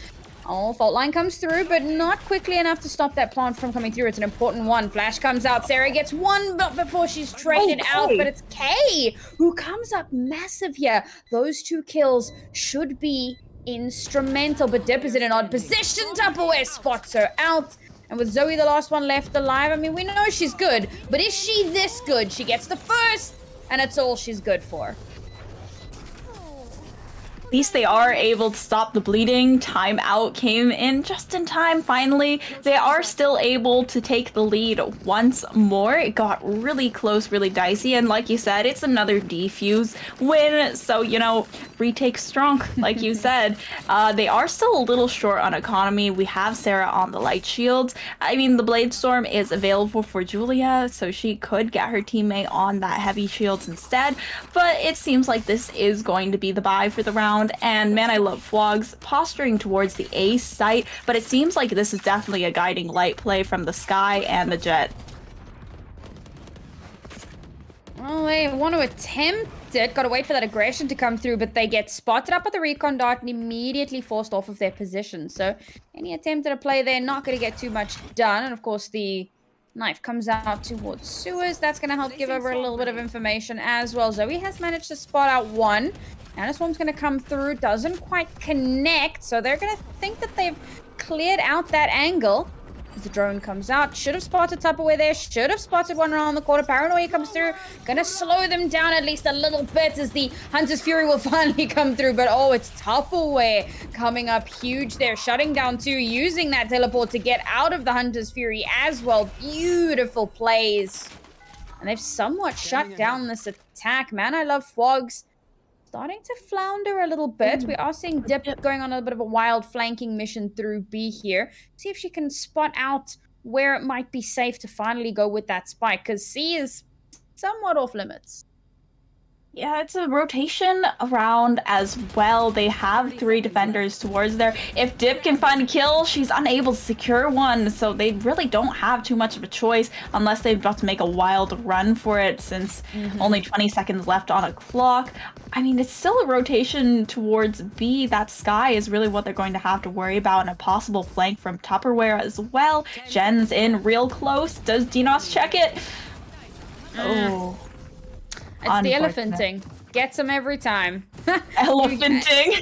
Oh, fault line comes through, but not quickly enough to stop that plant from coming through. It's an important one. Flash comes out. Sarah gets one before she's traded out, but it's Kay who comes up massive here. Those 2 kills should be instrumental, but Dip is in an odd position. Tupperware spots her out. And with Zoe, the last one left alive, I mean, we know she's good, but is she this good? She gets the first, and it's all she's good for. At least they are able to stop the bleeding. Timeout came in just in time, finally. They are still able to take the lead once more. It got really close, really dicey, and like you said, it's another defuse win, so, you know, retake strong, like you said. They are still a little short on economy. We have Sarah on the light shields. I mean, the Blade Storm is available for Julia, so she could get her teammate on that heavy shields instead, but it seems like this is going to be the buy for the round. And man, I love FWOGS posturing towards the A site, but it seems like this is definitely a guiding light play from the Sky and the Jet. Well, they want to attempt it. Gotta wait for that aggression to come through, but they get spotted up at the recon dart and immediately forced off of their position. So any attempt at a play there, not going to get too much done. And of course, the knife comes out towards sewers. That's going to help give over a little bit of information as well. Zoe has managed to spot out one. Nanoswarm's going to come through. Doesn't quite connect, so they're going to think that they've cleared out that angle. As the drone comes out, should have spotted Tupperware there, should have spotted one around the corner. Paranoia comes through, gonna slow them down at least a little bit as the Hunter's Fury will finally come through. But oh, it's Tupperware coming up huge there, shutting down 2, using that teleport to get out of the Hunter's Fury as well. Beautiful plays. And they've somewhat shut down this attack. Man, I love FWOGS. Starting to flounder a little bit. We are seeing Dip going on a bit of a wild flanking mission through B here. See if she can spot out where it might be safe to finally go with that spike, because C is somewhat off limits. Yeah, it's a rotation around as well. They have 3 defenders towards there. If Dip can find a kill, she's unable to secure one, so they really don't have too much of a choice unless they've got to make a wild run for it, since only 20 seconds left on a clock. I mean, it's still a rotation towards B. That Sky is really what they're going to have to worry about, and a possible flank from Tupperware as well. Jen's in real close. Does Dinos check it? Oh. It's the elephanting. Gets them every time. Elephanting.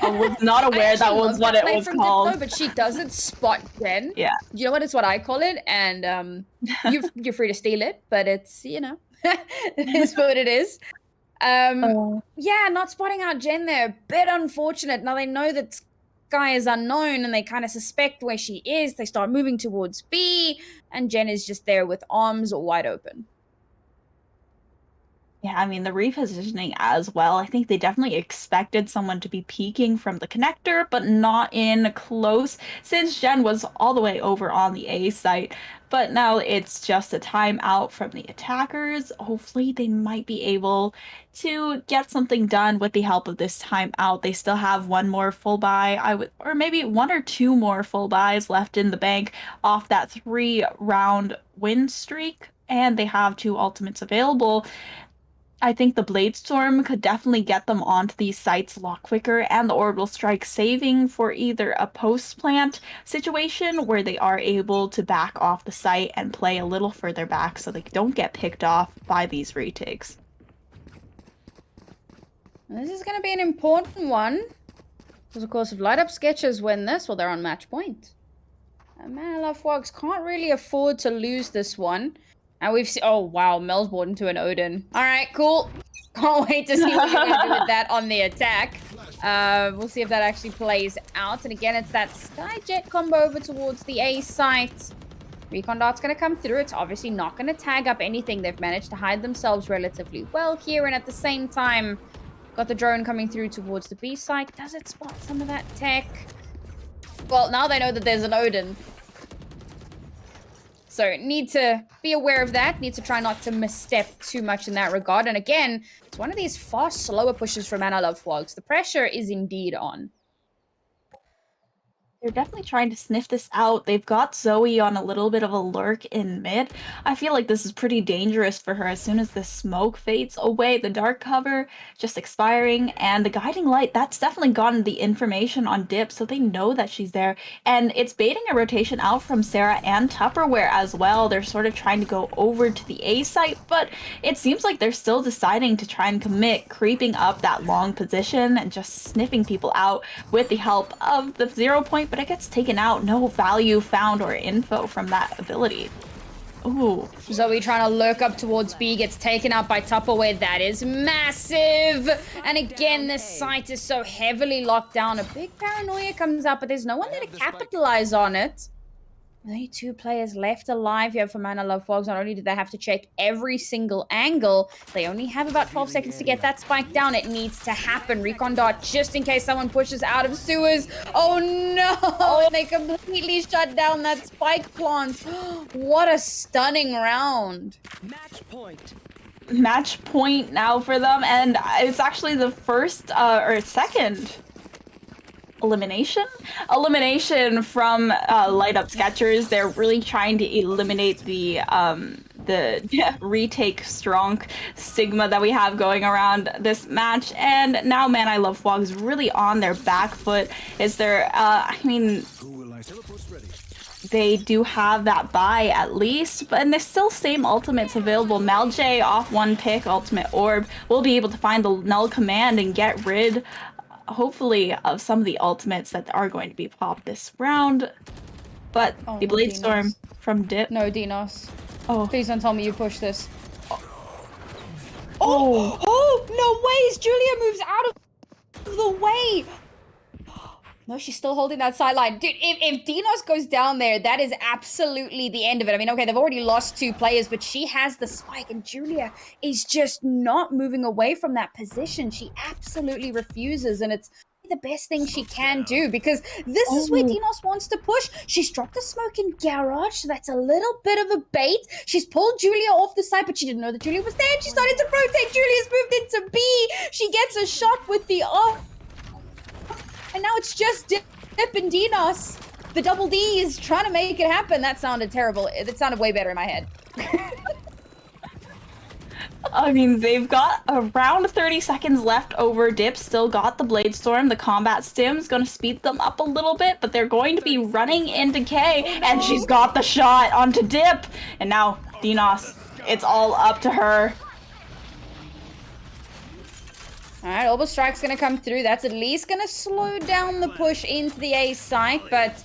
I was not aware that was what it was called. Dip, but she doesn't spot Jen. Yeah. You know what? It's what I call it, and you're free to steal it, but it's, you know, it is what it is. Yeah, not spotting out Jen there, a bit unfortunate. Now they know that Sky is unknown, and they kind of suspect where she is. They start moving towards B, and Jen is just there with arms wide open. Yeah, I mean, the repositioning as well. I think they definitely expected someone to be peeking from the connector, but not in close, since Jen was all the way over on the A site. But now it's just a timeout from the attackers. Hopefully they might be able to get something done with the help of this timeout. They still have one more full buy, or maybe 1 or 2 more full buys left in the bank off that 3-round win streak, and they have 2 ultimates available. I think the Blade Storm could definitely get them onto these sites a lot quicker, and the Orbital Strike saving for either a post-plant situation where they are able to back off the site and play a little further back so they don't get picked off by these retakes. This is going to be an important one, because of course if Light Up Sketches win this, well, they're on match point. And man, I love FWOGS can't really afford to lose this one. And we've seen, oh wow, Mel's bought into an Odin. All right, cool. Can't wait to see what you're gonna do with that on the attack. We'll see if that actually plays out. And again, it's that Sky Jet combo over towards the A site. Recon Dart's gonna come through. It's obviously not gonna tag up anything. They've managed to hide themselves relatively well here. And at the same time, got the drone coming through towards the B site. Does it spot some of that tech? Well, now they know that there's an Odin. So need to be aware of that. Need to try not to misstep too much in that regard. And again, it's one of these fast, slower pushes from Man I Love FWOGS. The pressure is indeed on. They're definitely trying to sniff this out. They've got Zoe on a little bit of a lurk in mid. I feel like this is pretty dangerous for her as soon as the smoke fades away, the dark cover just expiring, and the guiding light, that's definitely gotten the information on Dip, so they know that she's there. And it's baiting a rotation out from Sarah and Tupperware as well. They're sort of trying to go over to the A site, but it seems like they're still deciding to try and commit, creeping up that long position and just sniffing people out with the help of the 0 point, but it gets taken out. No value found or info from that ability. Ooh. Zoe trying to lurk up towards B, gets taken out by Tupperware. That is massive. And again, this site is so heavily locked down. A big paranoia comes up, but there's no one there to capitalize on it. Only 2 players left alive here for Mana Love FWOGS. Not only do they have to check every single angle, they only have about 12 seconds to get that spike down. It needs to happen. Recon dart just in case someone pushes out of sewers. Oh no! They completely shut down that spike plant. What a stunning round. Match point now for them, and it's actually the first or second elimination from Light Up Sketchers. They're really trying to eliminate the retake strong stigma that we have going around this match, and now Man I Love FWOGS really on their back foot. Is there I mean, they do have that buy at least, but and there's still same ultimates available. Malj off 1 pick, ultimate orb, will be able to find the null command and get rid, hopefully, of some of the ultimates that are going to be popped this round. But the Blade Storm from Dip. No, Dinos. Oh. Please don't tell me you push this. Oh, no ways! Julia moves out of the way! No, she's still holding that sideline. Dude, if Dinos goes down there, that is absolutely the end of it. I mean, okay, they've already lost 2 players, but she has the spike, and Julia is just not moving away from that position. She absolutely refuses, and it's the best thing she can do, because this is where Dinos wants to push. She's dropped the smoke in garage, so that's a little bit of a bait. She's pulled Julia off the side, but she didn't know that Julia was there, and she started to rotate. Julia's moved into B. She gets a shot with the off. And now it's just Dip and Dinos. The double D is trying to make it happen. That sounded terrible. It sounded way better in my head. I mean, they've got around 30 seconds left over. Dip still got the Blade Storm. The combat stim's going to speed them up a little bit, but they're going to be running into K, and she's got the shot onto Dip. And now Dinos, it's all up to her. Alright, Orbital Strike's gonna come through. That's at least gonna slow down the push into the A site, but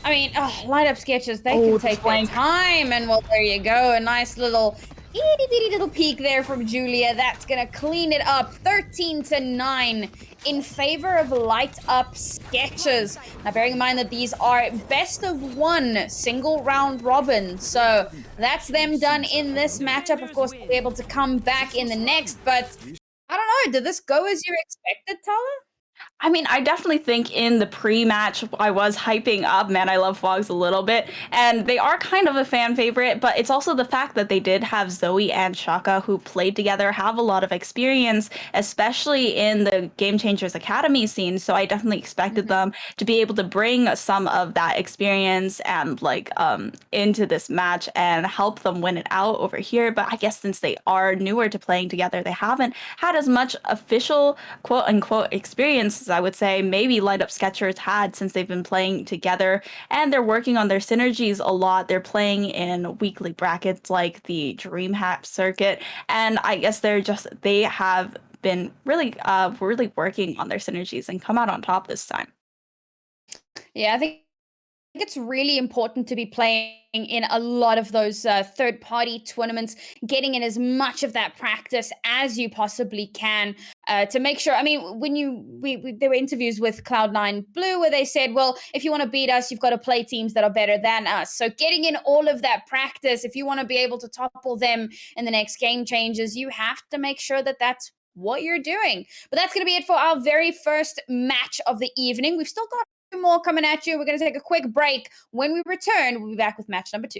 I mean, Light Up Sketches, they can take their time, and well, there you go. A nice little itty bitty little peek there from Julia. That's gonna clean it up. 13-9 in favor of Light Up Sketches. Now, bearing in mind that these are best of 1 single round robin, so that's them done in this matchup. Of course, they'll be able to come back in the next, but I don't know. Did this go as you expected, Tala? I mean, I definitely think in the pre-match, I was hyping up Man I Love FWOGS a little bit, and they are kind of a fan favorite, but it's also the fact that they did have Zoe and Shaka, who played together, have a lot of experience, especially in the Game Changers Academy scene, so I definitely expected them to be able to bring some of that experience and, like, into this match and help them win it out over here, but I guess since they are newer to playing together, they haven't had as much official, quote-unquote, experience as I would say maybe Light Up Sketchers had, since they've been playing together, and they're working on their synergies a lot. They're playing in weekly brackets like the DreamHack circuit, and I guess they have been really working on their synergies and come out on top this time. Yeah, I think it's really important to be playing in a lot of those third-party tournaments, getting in as much of that practice as you possibly can to make sure. I mean, when there were interviews with Cloud9 Blue where they said, well, if you want to beat us, you've got to play teams that are better than us. So getting in all of that practice, if you want to be able to topple them in the next Game Changers, you have to make sure that that's what you're doing. But that's going to be it for our very first match of the evening. We've still got more coming at you. We're going to take a quick break. When we return, we'll be back with match number 2.